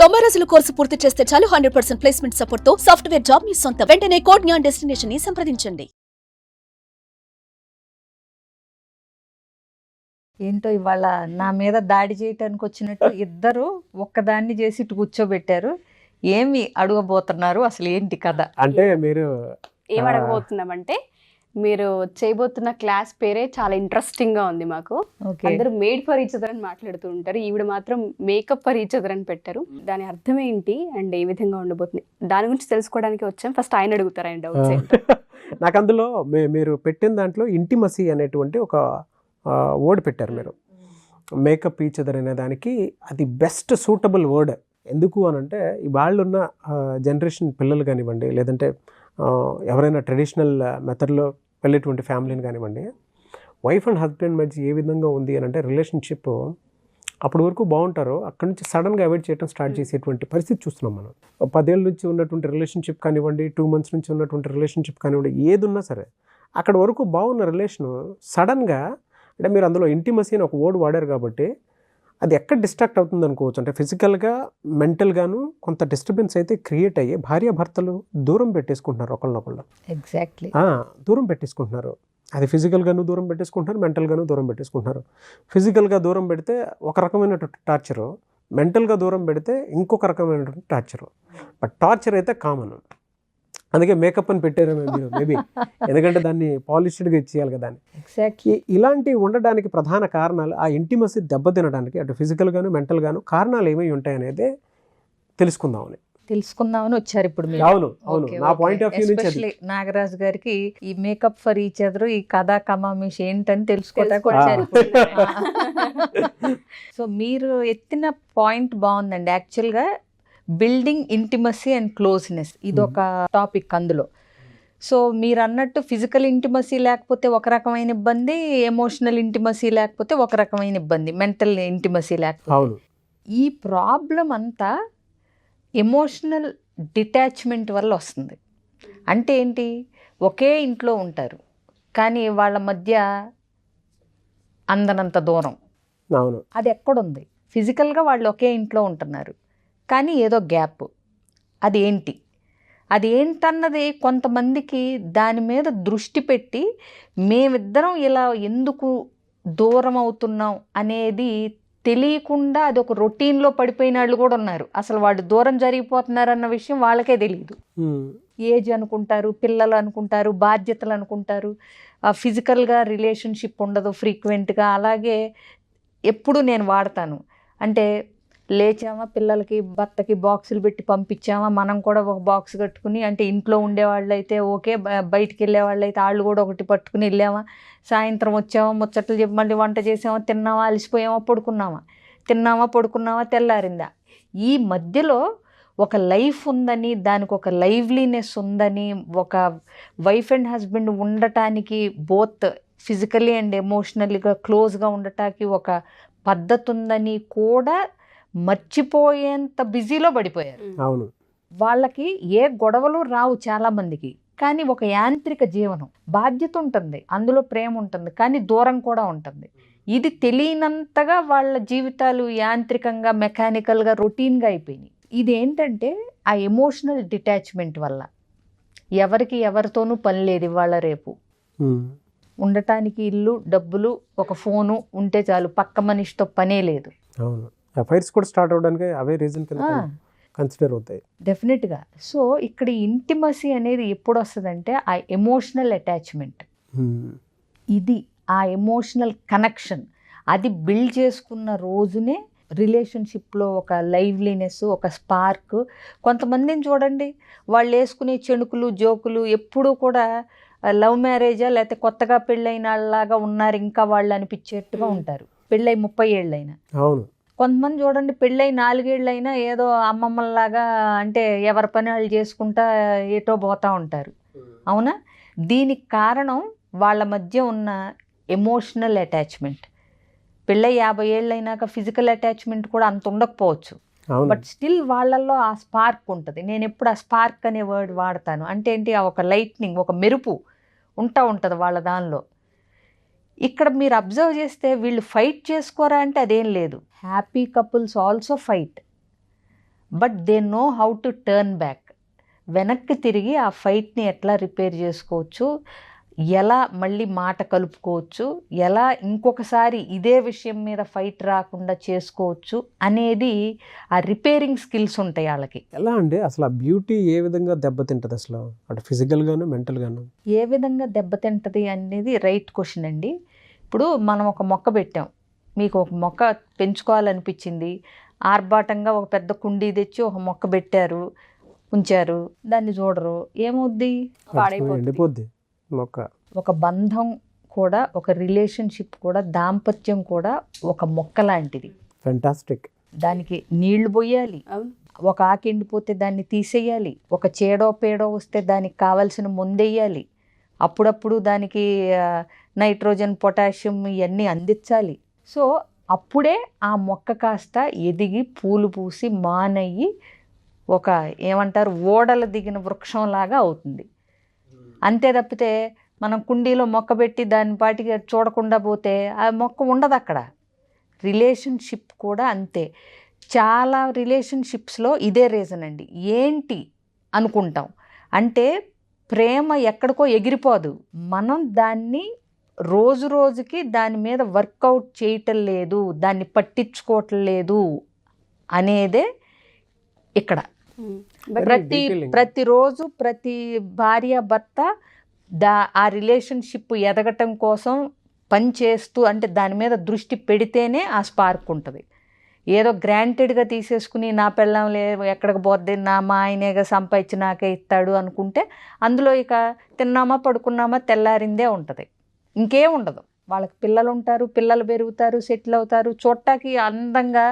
90 రోజుల కోర్సు పూర్తి చేస్తే చాలు 100% ప్లేస్మెంట్ సపోర్ట్ తో సాఫ్ట్వేర్ జాబ్ మీ సొంతం. వెంటనే కోడ్ జ్ఞాన్ డెస్టినేషన్ ని సంప్రదించండి. ఏంటో ఇవాళ నా మీద దాడి చేయటానికి వచ్చినట్టు ఇద్దరు ఒక్కదాన్ని చేసి ఇటు కూర్చోబెట్టారు. ఏమి అడగబోతున్నారు, అసలు ఏంటి కథ? అంటే మీరు ఏం అడగబోతున్నామంటే, మీరు చేయబోతున్న క్లాస్ పేరే చాలా ఇంట్రెస్టింగ్ గా ఉంది మాకు. అందరూ మేడ్ ఫర్ ఈచ్ అదర్ అని మాట్లాడుతూ ఉంటారు, ఈవిడ మాత్రం మేకప్ ఫర్ ఈచ్ అదర్ అని పెట్టారు. దాని అర్థం ఏంటి అండ్ ఏ విధంగా ఉండబోతుంది దాని గురించి తెలుసుకోవడానికి వచ్చాం. ఫస్ట్ ఆయన అడుగుతారు, ఆయన డౌట్స్. నాకు అందులో మీరు పెట్టిన దాంట్లో ఇంటిమసీ అనేటువంటి ఒక వర్డ్ పెట్టారు మీరు. మేకప్ ఈచ్ అదర్ అనే దానికి అది బెస్ట్ సూటబుల్ వర్డ్. ఎందుకు అని అంటే వాళ్ళున్న జనరేషన్ పిల్లలు కానివ్వండి, లేదంటే ఎవరైనా ట్రెడిషనల్ మెథడ్లో వెళ్ళేటువంటి ఫ్యామిలీని కానివ్వండి, వైఫ్ అండ్ హస్బెండ్ మధ్య ఏ విధంగా ఉంది అని అంటే రిలేషన్షిప్ అప్పటి వరకు బాగుంటారో అక్కడి నుంచి సడన్గా అవాయిడ్ చేయడం స్టార్ట్ చేసేటువంటి పరిస్థితి చూస్తున్నాం మనం. 10 ఏళ్ళ నుంచి ఉన్నటువంటి రిలేషన్షిప్ కానివ్వండి, 2 months నుంచి ఉన్నటువంటి రిలేషన్షిప్ కానివ్వండి, ఏది ఉన్నా సరే అక్కడ వరకు బాగున్న రిలేషను సడన్గా, అంటే మీరు అందులో ఇంటిమసీ అని ఒక వర్డ్ వాడారు కాబట్టి అది ఎక్కడ డిస్ట్రాక్ట్ అవుతుంది అనుకోవచ్చు. అంటే ఫిజికల్గా మెంటల్గాను కొంత డిస్టర్బెన్స్ అయితే క్రియేట్ అయ్యి భార్యాభర్తలు దూరం పెట్టేసుకుంటున్నారు ఒకళ్ళనొకళ్ళు. ఎగ్జాక్ట్లీ దూరం పెట్టేసుకుంటున్నారు. అది ఫిజికల్గాను దూరం పెట్టేసుకుంటున్నారు, మెంటల్గాను దూరం పెట్టేసుకుంటున్నారు. ఫిజికల్గా దూరం పెడితే ఒక రకమైనటువంటి టార్చరు, మెంటల్గా దూరం పెడితే ఇంకొక రకమైనటువంటి టార్చరు. బట్ టార్చర్ అయితే కామన్. అందుకే మేకప్ అని పెట్టారేమో మీరు మేబీ, ఎందుకంటే దాన్ని పాలిష్డ్గా ఇచ్చేయాలి కదా. ఎగ్జాక్ట్లీ ఇలాంటివి ఉండడానికి ప్రధాన కారణాలు, ఆ ఇంటిమసీ దెబ్బతినడానికి అటు ఫిజికల్గాను మెంటల్గాను కారణాలు ఏమై ఉంటాయనేదే తెలుసుకుందామని వచ్చారు ఇప్పుడు మీరు. అవును అవును, నా పాయింట్ ఆఫ్ వ్యూ నుంచి నాగరాజు గారికి ఈ మేకప్ ఫర్ ఈచ్ అదర్, ఈ కథా కమామిష్ ఏంటని తెలుసుకోవడానికి వచ్చారు. సో మీరు ఎత్తిన పాయింట్ బాగుందండి. యాక్చువల్గా బిల్డింగ్ ఇంటిమసీ అండ్ క్లోజ్నెస్ ఇదొక టాపిక్ అందులో. సో మీరు అన్నట్టు ఫిజికల్ ఇంటిమసీ లేకపోతే ఒక రకమైన ఇబ్బంది, ఎమోషనల్ ఇంటిమసీ లేకపోతే ఒక రకమైన ఇబ్బంది, మెంటల్ ఇంటిమసీ లేకపోతే. ఈ ప్రాబ్లం అంతా ఎమోషనల్ డిటాచ్మెంట్ వల్ల వస్తుంది. అంటే ఏంటి, ఒకే ఇంట్లో ఉంటారు కానీ వాళ్ళ మధ్య అందనంత దూరం. అది ఎక్కడుంది? ఫిజికల్గా వాళ్ళు ఒకే ఇంట్లో ఉంటున్నారు కానీ ఏదో గ్యాప్. అది ఏంటన్నది కొంతమందికి దాని మీద దృష్టి పెట్టి మేమిద్దరం ఇలా ఎందుకు దూరం అవుతున్నాం అనేది తెలియకుండా అది ఒక రొటీన్లో పడిపోయిన వాళ్ళు కూడా ఉన్నారు. అసలు వాళ్ళు దూరం జరిగిపోతున్నారు అన్న విషయం వాళ్ళకే తెలియదు. ఏజ్ అనుకుంటారు, పిల్లలు అనుకుంటారు, బాధ్యతలు అనుకుంటారు, ఫిజికల్గా రిలేషన్షిప్ ఉండదు ఫ్రీక్వెంట్గా. అలాగే ఎప్పుడు నేను వాడతాను అంటే, లేచామా, పిల్లలకి భర్తకి బాక్సులు పెట్టి పంపించామా, మనం కూడా ఒక బాక్స్ కట్టుకుని, అంటే ఇంట్లో ఉండేవాళ్ళు అయితే ఓకే, బయటికి వెళ్ళేవాళ్ళు అయితే వాళ్ళు కూడా ఒకటి పట్టుకుని వెళ్ళామా, సాయంత్రం వచ్చామా, ముచ్చట్లు చెప్పి మళ్ళీ వంట చేసామా, తిన్నామా, అలసిపోయామా, పడుకున్నామా, తెల్లారిందా. ఈ మధ్యలో ఒక లైఫ్ ఉందని, దానికి ఒక లైవ్లీనెస్ ఉందని, ఒక వైఫ్ అండ్ హస్బెండ్ ఉండటానికి బోత్ ఫిజికల్లీ అండ్ ఎమోషనల్గా క్లోజ్గా ఉండటానికి ఒక పద్ధతి ఉందని కూడా మర్చిపోయేంత బిజీలో పడిపోయారు. అవును, వాళ్ళకి ఏ గొడవలు రావు చాలా మందికి, కానీ ఒక యాంత్రిక జీవనం, బాధ్యత ఉంటుంది, అందులో ప్రేమ ఉంటుంది, కానీ దూరం కూడా ఉంటుంది. ఇది తెలియనంతగా వాళ్ళ జీవితాలు యాంత్రికంగా, మెకానికల్గా, రొటీన్గా అయిపోయినాయి. ఇది ఏంటంటే ఆ ఎమోషనల్ డిటాచ్మెంట్ వల్ల ఎవరికి ఎవరితోనూ పని లేదు. ఇవాళ రేపు ఉండటానికి ఇల్లు, డబ్బులు, ఒక ఫోను ఉంటే చాలు, పక్క మనిషితో పనే లేదు. అవును, అఫైర్స్ కూడా స్టార్ట్ అవడానికి అవే రీజన్ కన్సిడర్ అవుతాయి డెఫినెట్గా. సో ఇక్కడ ఇంటిమసీ అనేది ఎప్పుడు వస్తుందంటే ఆ ఎమోషనల్ అటాచ్మెంట్, ఇది ఆ ఎమోషనల్ కనెక్షన్, అది బిల్డ్ చేసుకున్న రోజునే రిలేషన్షిప్లో ఒక లైవ్లీనెస్, ఒక స్పార్క్. కొంతమందిని చూడండి, వాళ్ళు వేసుకునే చెణుకులు, జోకులు ఎప్పుడూ కూడా లవ్ మ్యారేజా లేకపోతే కొత్తగా పెళ్ళైన వాళ్ళలాగా ఉన్నారు ఇంకా వాళ్ళు అనిపించేట్టుగా ఉంటారు, పెళ్ళై 30 ఏళ్ళైనా. అవును, కొంతమంది చూడండి, పెళ్ళై 4 ఏళ్ళైనా ఏదో అమ్మమ్మలాగా, అంటే ఎవరి పని వాళ్ళు చేసుకుంటా ఏటో పోతూ ఉంటారు. అవునా? దీనికి కారణం వాళ్ళ మధ్య ఉన్న ఎమోషనల్ అటాచ్మెంట్. పెళ్ళై 50 ఏళ్ళైనాక ఫిజికల్ అటాచ్మెంట్ కూడా అంత ఉండకపోవచ్చు, బట్ స్టిల్ వాళ్ళల్లో ఆ స్పార్క్ ఉంటుంది. నేను ఎప్పుడు ఆ స్పార్క్ అనే వర్డ్ వాడతాను. అంటే ఏంటి, ఆ ఒక లైట్నింగ్, ఒక మెరుపు ఉంటుంది వాళ్ళ దానిలో. ఇక్కడ మీరు అబ్జర్వ్ చేస్తే వీళ్ళు ఫైట్ చేసుకోరా అంటే అదేం లేదు. Happy couples also fight, but they know how to turn back. వెనక్కి తిరిగి ఆ ఫైట్ని ఎట్లా రిపేర్ చేసుకోవచ్చు, ఎలా మళ్ళీ మాట కలుపుకోవచ్చు, ఎలా ఇంకొకసారి ఇదే విషయం మీద ఫైట్ రాకుండా చేసుకోవచ్చు అనేది ఆ రిపేరింగ్ స్కిల్స్ ఉంటాయి వాళ్ళకి. ఎలా అండి అసలు ఆ బ్యూటీ ఏ విధంగా దెబ్బతింటది అసలు, అటు ఫిజికల్గాను మెంటల్గాను? ఏ విధంగా దెబ్బతింటది అనేది రైట్ క్వశ్చన్ అండి. ఇప్పుడు మనం ఒక మొక్క పెట్టాం, మీకు ఒక మొక్క పెంచుకోవాలనిపించింది, ఆర్భాటంగా ఒక పెద్ద కుండీ తెచ్చి ఒక మొక్క పెట్టారు, ఉంచారు, దాన్ని చూడరు, ఏమవుద్ది? ఎండిపోద్ది మొక్క. ఒక బంధం కూడా, ఒక రిలేషన్షిప్ కూడా, దాంపత్యం కూడా ఒక మొక్క లాంటిది. ఫెంటాస్టిక్. దానికి నీళ్లు పోయాలి, ఒక ఆకు ఎండిపోతే దాన్ని తీసేయాలి, ఒక చేడో పేడో వస్తే దానికి కావాల్సిన ముందెయ్యాలి, అప్పుడప్పుడు దానికి నైట్రోజన్ పొటాషియం ఇవన్నీ అందించాలి. సో అప్పుడే ఆ మొక్క కాస్త ఎదిగి పూలు పూసి మానయ్యి ఒక ఏమంటారు ఓడలు దిగిన వృక్షంలాగా అవుతుంది. అంతే తప్పితే మనం కుండీలో మొక్క పెట్టి దాని పాటికి చూడకుండా పోతే ఆ మొక్క ఉండదు అక్కడ. రిలేషన్షిప్ కూడా అంతే. చాలా రిలేషన్షిప్స్లో ఇదే రీజన్ అండి. ఏంటి అనుకుంటాం అంటే ప్రేమ ఎక్కడికో ఎగిరిపోదు, మనం దాన్ని రోజు రోజుకి దాని మీద వర్కౌట్ చేయటం లేదు, దాన్ని పట్టించుకోవటం లేదు అనేదే ఇక్కడ. ప్రతిరోజు ప్రతి భార్య భర్త ఆ రిలేషన్షిప్ ఎదగటం కోసం పని చేస్తూ, అంటే దాని మీద దృష్టి పెడితేనే ఆ స్పార్క్ ఉంటుంది. ఏదో గ్రాంటెడ్గా తీసేసుకుని నా పెళ్ళం ఎక్కడికి పోద్ది, మా ఆయనేగా సంపాదించి నాకే ఇస్తాడు అనుకుంటే అందులో ఇక తిన్నామా పడుకున్నామా తెల్లారిందే ఉంటుంది, ఇంకేం ఉండదు. వాళ్ళకి పిల్లలు ఉంటారు, పిల్లలు పెరుగుతారు, సెటిల్ అవుతారు, చూడటానికి అందంగా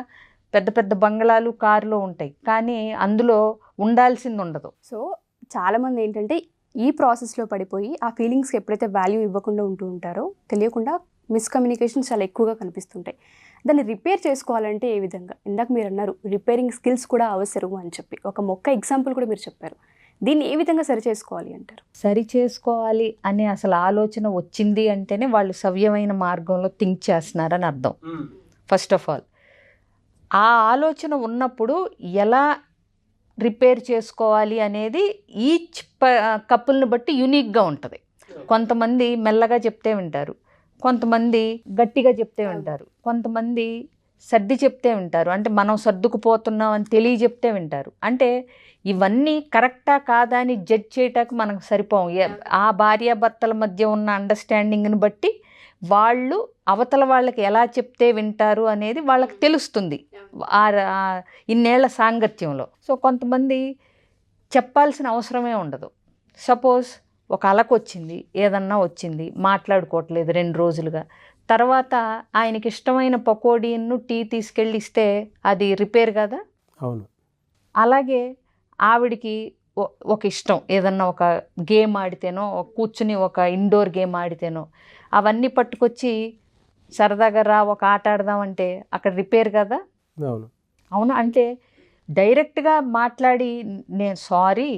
పెద్ద పెద్ద బంగ్లాలు కార్లు ఉంటాయి, కానీ అందులో ఉండాల్సింది ఉండదు. సో చాలామంది ఏంటంటే ఈ ప్రాసెస్లో పడిపోయి ఆ ఫీలింగ్స్కి ఎప్పుడైతే వాల్యూ ఇవ్వకుండా ఉంటూ ఉంటారో తెలియకుండా మిస్కమ్యూనికేషన్స్ చాలా ఎక్కువగా కనిపిస్తుంటాయి. దాన్ని రిపేర్ చేసుకోవాలంటే ఏ విధంగా? ఇందాక మీరు అన్నారు రిపేరింగ్ స్కిల్స్ కూడా అవసరం అని చెప్పి, ఒక మొక్క ఎగ్జాంపుల్ కూడా మీరు చెప్పారు. దీన్ని ఏ విధంగా సరి చేసుకోవాలి అంటారు? సరి చేసుకోవాలి అనే అసలు ఆలోచన వచ్చింది అంటేనే వాళ్ళు సవ్యమైన మార్గంలో థింక్ చేస్తున్నారని అర్థం. ఫస్ట్ ఆఫ్ ఆల్ ఆ ఆలోచన ఉన్నప్పుడు ఎలా రిపేర్ చేసుకోవాలి అనేది ఈచ్ కపుల్ని బట్టి యూనిక్గా ఉంటుంది. కొంతమంది మెల్లగా చెప్తే వింటారు, కొంతమంది గట్టిగా చెప్తే వింటారు, కొంతమంది సర్ది చెప్తే వింటారు, అంటే మనం సర్దుకుపోతున్నాం అని తెలియజెప్తే వింటారు. అంటే ఇవన్నీ కరెక్టా కాదా అని జడ్జ్ చేయటానికి మనకు సరిపోం. ఆ భార్యాభర్తల మధ్య ఉన్న అండర్స్టాండింగ్ని బట్టి వాళ్ళు అవతల వాళ్ళకి ఎలా చెప్తే వింటారు అనేది వాళ్ళకి తెలుస్తుంది ఇన్నేళ్ల సాంగత్యంలో. సో కొంతమంది చెప్పాల్సిన అవసరమే ఉండదు. సపోజ్ ఒక అలక వచ్చింది, ఏదన్నా వచ్చింది, మాట్లాడుకోవట్లేదు 2 రోజులుగా, తర్వాత ఆయనకి ఇష్టమైన పకోడీను టీ తీసుకెళ్ళి ఇస్తే అది రిపేర్ కదా? అవును. అలాగే ఆవిడికి ఒక ఇష్టం, ఏదన్నా ఒక గేమ్ ఆడితేనో, కూర్చుని ఒక ఇండోర్ గేమ్ ఆడితేనో, అవన్నీ పట్టుకొచ్చి సరదాగా రా ఒక ఆట ఆడదామంటే అక్కడ రిపేర్ కదా? అవును. అవును. అంటే డైరెక్ట్గా మాట్లాడి నేను సారీ,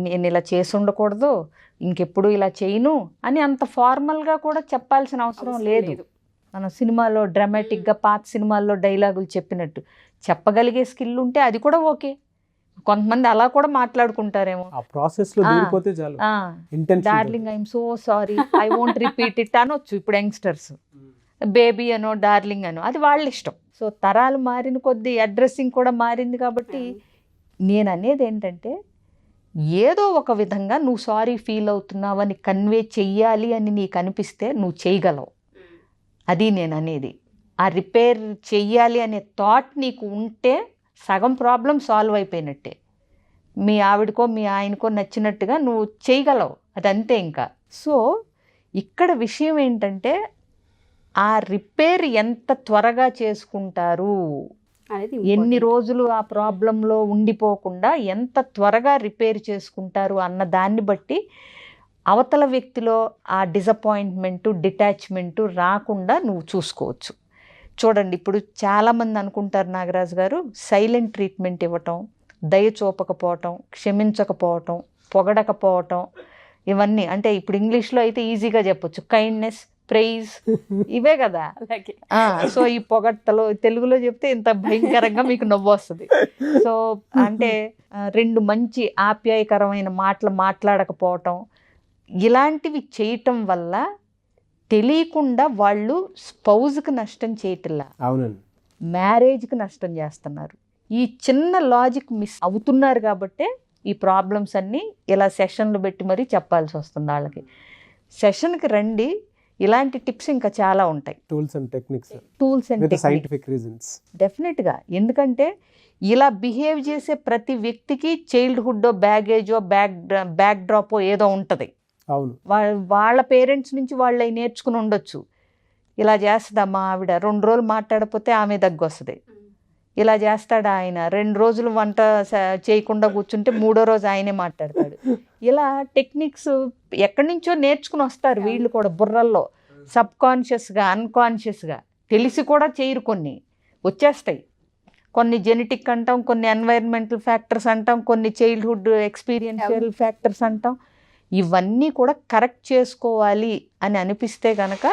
నేను ఇలా చేసి ఉండకూడదు, ఇంకెప్పుడు ఇలా చేయను అని అంత ఫార్మల్గా కూడా చెప్పాల్సిన అవసరం లేదు. మన సినిమాలో డ్రామాటిక్గా పాత సినిమాల్లో డైలాగులు చెప్పినట్టు చెప్పగలిగే స్కిల్ ఉంటే అది కూడా ఓకే. కొంతమంది అలా కూడా మాట్లాడుకుంటారేమో, ఆ ప్రాసెస్లో దూరిపోతే చాలు. Darling I'm so sorry, I won't repeat it అనొచ్చు. ఇప్పుడు యంగ్స్టర్స్ బేబీ అనో డార్లింగ్ అనో అది వాళ్ళ ఇష్టం. సో తరాలు మారిన కొద్దీ అడ్రస్సింగ్ కూడా మారింది. కాబట్టి నేను అనేది ఏంటంటే ఏదో ఒక విధంగా నువ్వు సారీ ఫీల్ అవుతున్నావు అని కన్వే చెయ్యాలి అని నీకు అనిపిస్తే నువ్వు చేయగలవు. అది నేను అనేది. ఆ రిపేర్ చెయ్యాలి అనే థాట్ నీకు ఉంటే సగం ప్రాబ్లం సాల్వ్ అయిపోయినట్టే. మీ ఆవిడకో మీ ఆయనకో నచ్చినట్టుగా నువ్వు చేయగలవు, అదంతే ఇంకా. సో ఇక్కడ విషయం ఏంటంటే ఆ రిపేర్ ఎంత త్వరగా చేసుకుంటారు, ఎన్ని రోజులు ఆ ప్రాబ్లంలో ఉండిపోకుండా ఎంత త్వరగా రిపేర్ చేసుకుంటారు అన్న దాన్ని బట్టి అవతల వ్యక్తిలో ఆ డిసప్పాయింట్మెంటు, డిటాచ్మెంటు రాకుండా నువ్వు చూసుకోవచ్చు. చూడండి, ఇప్పుడు చాలామంది అనుకుంటారు నాగరాజు గారు, సైలెంట్ ట్రీట్మెంట్ ఇవ్వటం, దయ చూపకపోవటం, క్షమించకపోవటం, పొగడకపోవటం, ఇవన్నీ అంటే ఇప్పుడు ఇంగ్లీష్లో అయితే ఈజీగా చెప్పొచ్చు, కైండ్నెస్, ప్రైజ్ ఇవే కదా. అలాగే సో ఈ పొగట్టలు తెలుగులో చెప్తే ఇంత భయంకరంగా మీకు నవ్వు వస్తుంది. సో అంటే రెండు మంచి ఆప్యాయకరమైన మాటలు మాట్లాడకపోవటం ఇలాంటివి చేయటం వల్ల తెలియకుండా వాళ్ళు స్పౌజ్కి నష్టం చేయట్లా, అవునండి, మ్యారేజ్కి నష్టం చేస్తున్నారు. ఈ చిన్న లాజిక్ మిస్ అవుతున్నారు కాబట్టే ఈ ప్రాబ్లమ్స్ అన్నీ ఇలా సెషన్లు పెట్టి మరీ చెప్పాల్సి వస్తుంది వాళ్ళకి. సెషన్కి రండి, ఇలాంటి టిప్స్ ఇంకా చాలా ఉంటాయి. Tools and techniques, scientific reasons డెఫినెట్గా. ఎందుకంటే ఇలా బిహేవ్ చేసే ప్రతి వ్యక్తికి చైల్డ్హుడ్డో బ్యాగేజో బ్యాక్ డ్రాపో ఏదో ఉంటుంది. అవును, వాళ్ళ పేరెంట్స్ నుంచి వాళ్ళు అవి నేర్చుకుని ఉండొచ్చు. ఇలా చేస్తుందమ్మా ఆవిడ, 2 రోజులు మాట్లాడకపోతే ఆమె దగ్గు వస్తుంది. ఇలా చేస్తాడు ఆయన, 2 రోజులు వంట చేయకుండా కూర్చుంటే 3వ రోజు ఆయనే మాట్లాడతాడు. ఇలా టెక్నిక్స్ ఎక్కడి నుంచో నేర్చుకుని వస్తారు వీళ్ళు కూడా. బుర్రల్లో సబ్ కాన్షియస్గా అన్కాన్షియస్గా తెలిసి కూడా చేయరు, కొన్ని వచ్చేస్తాయి. కొన్ని జెనెటిక్ అంటాం, కొన్ని ఎన్వైరన్మెంటల్ ఫ్యాక్టర్స్ అంటాం, కొన్ని చైల్డ్హుడ్ ఎక్స్పీరియన్షియల్ ఫ్యాక్టర్స్ అంటాం. ఇవన్నీ కూడా కరెక్ట్ చేసుకోవాలి అని అనిపిస్తే కనుక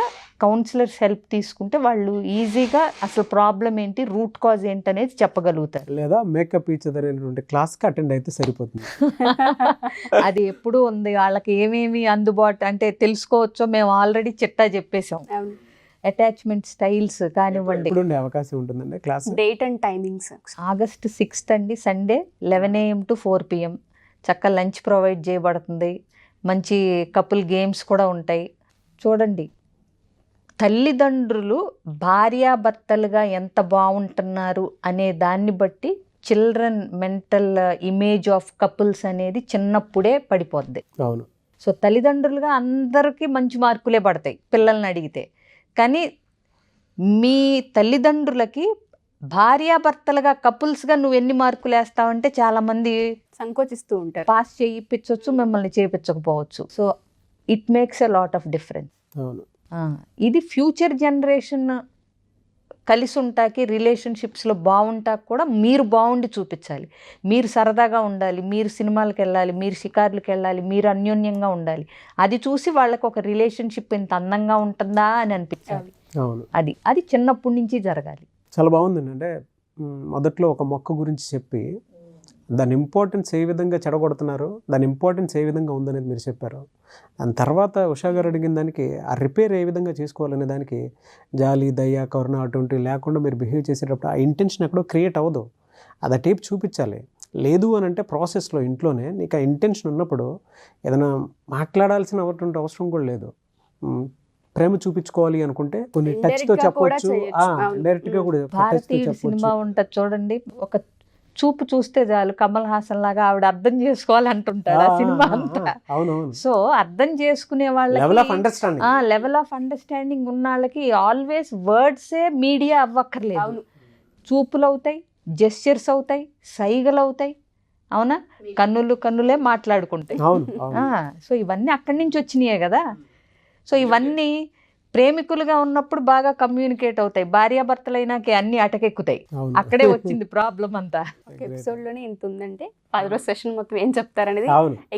కౌన్సిలర్స్ హెల్ప్ తీసుకుంటే వాళ్ళు ఈజీగా అసలు ప్రాబ్లం ఏంటి, రూట్ కాజ్ ఏంటి అనేది చెప్పగలుగుతారు. లేదా మేకప్ ఈచ్ అనేటువంటి క్లాస్కి అటెండ్ అయితే సరిపోతుంది. అది ఎప్పుడు ఉంది, వాళ్ళకి ఏమేమి అందుబాటు అంటే తెలుసుకోవచ్చో మేము ఆల్రెడీ చిట్టా చెప్పేసాం. అటాచ్మెంట్ స్టైల్స్ కానివ్వండి. ఇప్పుడు అవకాశం ఉంటుందండి class? Date and timings August 6th అండి, సండే 11 AM to 4 PM. చక్కగా లంచ్ ప్రొవైడ్ చేయబడుతుంది. మంచి కపుల్ గేమ్స్ కూడా ఉంటాయి. చూడండి, తల్లిదండ్రులు భార్యాభర్తలుగా ఎంత బాగుంటున్నారు అనే దాన్ని బట్టి children mental image of couples అనేది చిన్నప్పుడే పడిపోద్ది. అవును. సో తల్లిదండ్రులుగా అందరికీ మంచి మార్కులే పడతాయి పిల్లల్ని అడిగితే. కానీ మీ తల్లిదండ్రులకి భార్యాభర్తలుగా కపుల్స్గా నువ్వు ఎన్ని మార్కులు వేస్తావంటే చాలామంది సంకోచిస్తూ ఉంటారు. పాస్ చేయించవచ్చు, మిమ్మల్ని చేయించకపోవచ్చు. So it makes a lot of difference. అవును. ఇది ఫ్యూచర్ జనరేషన్ కలిసి ఉంటాకి, రిలేషన్షిప్స్లో బాగుంటాకి కూడా మీరు బాగుండి చూపించాలి. మీరు సరదాగా ఉండాలి, మీరు సినిమాలకు వెళ్ళాలి, మీరు షికార్లకు వెళ్ళాలి, మీరు అన్యోన్యంగా ఉండాలి. అది చూసి వాళ్ళకి ఒక రిలేషన్షిప్ ఇంత అందంగా ఉంటుందా అని అనిపించాలి. అవును. అది చిన్నప్పటి నుంచి జరగాలి. చాలా బాగుందండి. అంటే మొదట్లో ఒక మొక్క గురించి చెప్పి దాని ఇంపార్టెన్స్ ఏ విధంగా చెడగొడుతున్నారు, దాని ఇంపార్టెన్స్ ఏ విధంగా ఉందనేది మీరు చెప్పారు. దాని తర్వాత ఉషా గారు అడిగిన దానికి ఆ రిపేర్ ఏ విధంగా చేసుకోవాలనే దానికి జాలి, దయ, కరుణ అటువంటివి లేకుండా మీరు బిహేవ్ చేసేటప్పుడు ఆ ఇంటెన్షన్ ఎక్కడో క్రియేట్ అవ్వదు. అది ఆ టేప్ చూపించాలి. లేదు అని అంటే ప్రాసెస్లో ఇంట్లోనే నీకు ఆ ఇంటెన్షన్ ఉన్నప్పుడు ఏదైనా మాట్లాడాల్సిన అవసరం కూడా లేదు. ప్రేమ చూపించుకోవాలి అనుకుంటే కొన్ని టచ్తో చెప్పవచ్చు, డైరెక్ట్గా కూడా భారతీయ సినిమా ఉంటుంది చూడండి, ఒక చూపు చూస్తే చాలు కమల్ హాసన్ లాగా ఆవిడ అర్థం చేసుకోవాలంటుంటాడు ఆ సినిమా అంతా. సో అర్థం చేసుకునే వాళ్ళకి లెవెల్ ఆఫ్ అండర్స్టాండింగ్ ఉన్న వాళ్ళకి ఆల్వేస్ వర్డ్సే మీడియా అవ్వక్కర్లేదు. చూపులు అవుతాయి, జెస్చర్స్ అవుతాయి, సైగలు అవుతాయి. అవునా? కన్నులే మాట్లాడుకుంటాయి. సో ఇవన్నీ అక్కడి నుంచి వచ్చినాయే కదా. సో ఇవన్నీ ప్రేమికులుగా ఉన్నప్పుడు బాగా కమ్యూనికేట్ అవుతాయి, భార్యాభర్తలైనాకే అన్ని అటకెక్కుతాయి. అక్కడే వచ్చింది ప్రాబ్లం అంతా. ఒక ఎపిసోడ్లోనే ఇంత ఉందంటే 10 రోజు సెషన్ మొత్తం ఏం చెప్తారనేది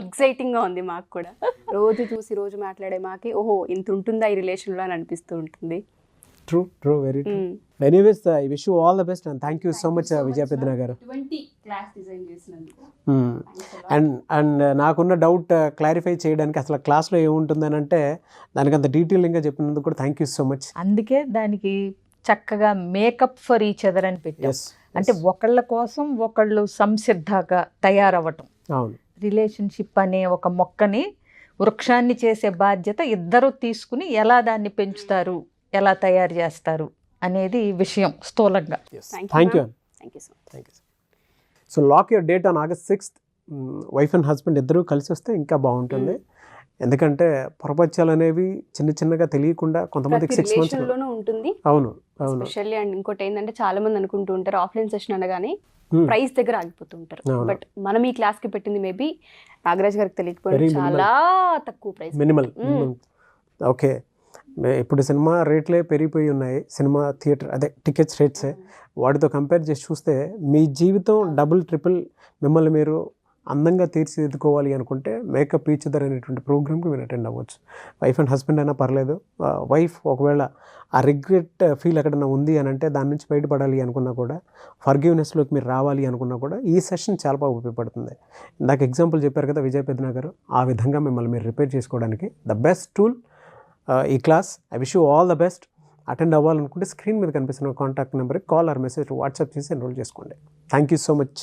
ఎక్సైటింగ్గా ఉంది మాకు కూడా. రోజు చూసి రోజు మాట్లాడే మాకి ఓహో ఇంత ఉంటుందా ఈ రిలేషన్లో అని అనిపిస్తూ ఉంటుంది. True, very true. Anyways I wish you all the best and thank you so much Vijaya Peddana garu. And నాకున్న డౌట్ క్లారిఫై చేయడానికి అసలు క్లాస్లో ఏముంటుందని అంటే దానికి అంత డీటెయిలింగ్గా చెప్పినందుకు కూడా థ్యాంక్ యూ సో మచ్. అందుకే దానికి చక్కగా మేకప్ ఫర్ ఈచ్ అదర్ అని పెట్టాం. అంటే ఒకళ్ళ కోసం ఒకళ్ళు సంసిద్ధంగా తయారవ్వటం. రిలేషన్షిప్ అనే ఒక మొక్కని వృక్షాన్ని చేసే బాధ్యత ఇద్దరు తీసుకుని ఎలా దాన్ని పెంచుతారు, ఎలా తయారు చేస్తారు అనేది విషయం స్థూలంగా. Thank you. So lock your date on August 6th. Wife and husband ఇద్దరూ కలిసి వస్తే ఇంకా బాగుంటుంది. ఎందుకంటే ప్రపంచాలు అనేవి చిన్నగా తెలియకుండా కొంతమందికి 6 months ఉంటుంది. అవును. స్పెషల్లీ అండ్ ఇంకోటి ఏంటంటే చాలా మంది అనుకుంటూ ఉంటారు ఆఫ్లైన్ సెషన్ అనగానే ప్రైస్ దగ్గర ఆగిపోతుంటారు. బట్ మనం ఈ క్లాస్ కి పెట్టింది మేబీ నాగరాజ్ గారికి తెలియకపోయినా చాలా తక్కువ ప్రైస్, మినిమల్. ఓకే, ఇప్పుడు సినిమా రేట్లే పెరిగిపోయి ఉన్నాయి, సినిమా థియేటర్ అదే టికెట్స్ రేట్సే. వాటితో కంపేర్ చేసి చూస్తే మీ జీవితం డబుల్ ట్రిపుల్ మిమ్మల్ని మీరు అందంగా తీర్చిదిద్దుకోవాలి అనుకుంటే మేకప్ ఈచ్ అదర్ అనేటువంటి ప్రోగ్రామ్కి మీరు అటెండ్ అవ్వచ్చు. వైఫ్ అండ్ హస్బెండ్ అయినా పర్లేదు. వైఫ్ ఒకవేళ ఆ రిగ్రెట్ ఫీల్ ఎక్కడైనా ఉంది అని అంటే దాని నుంచి బయటపడాలి అనుకున్నా కూడా, ఫర్గివ్నెస్లోకి మీరు రావాలి అనుకున్నా కూడా ఈ సెషన్ చాలా బాగా ఉపయోగపడుతుంది. ఇందాక ఎగ్జాంపుల్ చెప్పారు కదా విజయ్ పెద్దన గారు, ఆ విధంగా మిమ్మల్ని మీరు రిపేర్ చేసుకోవడానికి ద బెస్ట్ టూల్ ఈ class. I wish you all the best. Attend అవ్వాలనుకుంటే స్క్రీన్ మీద కనిపిస్తున్న కాంటాక్ట్ నెంబర్కి కాల్ ఆర్ మెసేజ్ వాట్సాప్ చేసి ఎన్రోల్ చేసుకోండి. Thank you so much.